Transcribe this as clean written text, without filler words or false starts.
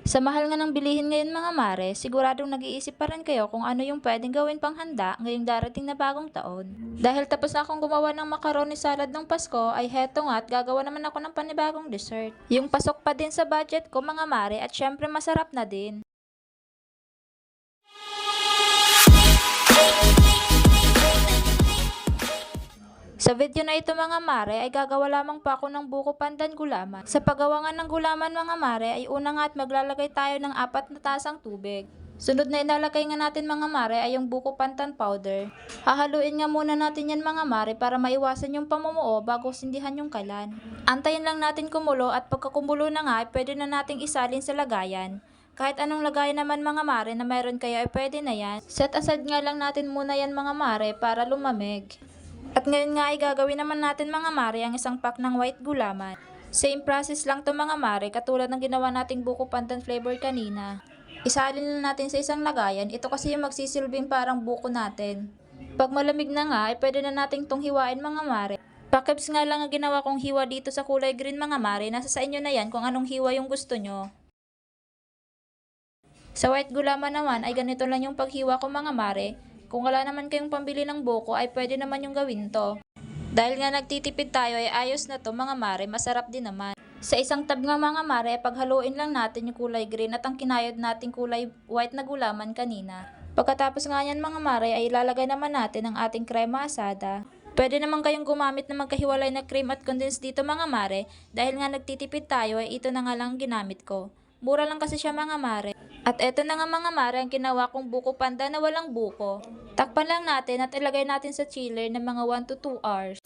Sa mahal nga ng bilihin ngayon mga mare, siguradong nag-iisip pa rin kayo kung ano yung pwedeng gawin pang handa ngayong darating na bagong taon. Dahil tapos na akong gumawa ng macaroni salad ng Pasko, ay heto nga at gagawa naman ako ng panibagong dessert. Yung pasok pa din sa budget ko mga mare at syempre masarap na din. Sa video na ito mga mare ay gagawa lamang pa ako ng buko pandan gulaman. Sa paggawa nga ng gulaman mga mare ay una nga at maglalagay tayo ng 4 na tasang tubig. Sunod na ilalagay nga natin mga mare ay yung buko pandan powder. Hahaluin nga muna natin yan mga mare para maiwasan yung pamumuo bago sindihan yung kalan. Antayin lang natin kumulo at pagkakumulo na nga ay pwede na nating isalin sa lagayan. Kahit anong lagayan naman mga mare na meron kayo ay pwede na yan. Set aside nga lang natin muna yan mga mare para lumamig. At ngayon nga ay gagawin naman natin mga mare ang isang pack ng white gulaman. Same process lang to mga mare katulad ng ginawa nating buko pandan flavor kanina. Isalin lang natin sa isang lagayan, ito kasi yung magsisilbing parang buko natin. Pag malamig na nga ay pwede na nating tong hiwain mga mare. Pakebs nga lang ang ginawa kong hiwa dito sa kulay green mga mare, nasa sa inyo na yan kung anong hiwa yung gusto nyo. Sa white gulaman naman ay ganito lang yung paghiwa ko mga mare. Kung wala naman kayong pambili ng buko ay pwede naman yung gawin to. Dahil nga nagtitipid tayo ay ayos na to mga mare, masarap din naman. Sa isang tab nga mga mare, paghaluin lang natin yung kulay green at ang kinayod nating kulay white na gulaman kanina. Pagkatapos nga yan mga mare ay ilalagay naman natin ang ating krema asada. Pwede naman kayong gumamit ng magkahiwalay na cream at condensed dito mga mare, dahil nga nagtitipid tayo ay ito na nga lang ginamit ko. Mura lang kasi siya mga mare. At eto na nga mga mare ang ginawa kong buko panda na walang buko. Takpan lang natin at ilagay natin sa chiller ng mga 1 to 2 hours.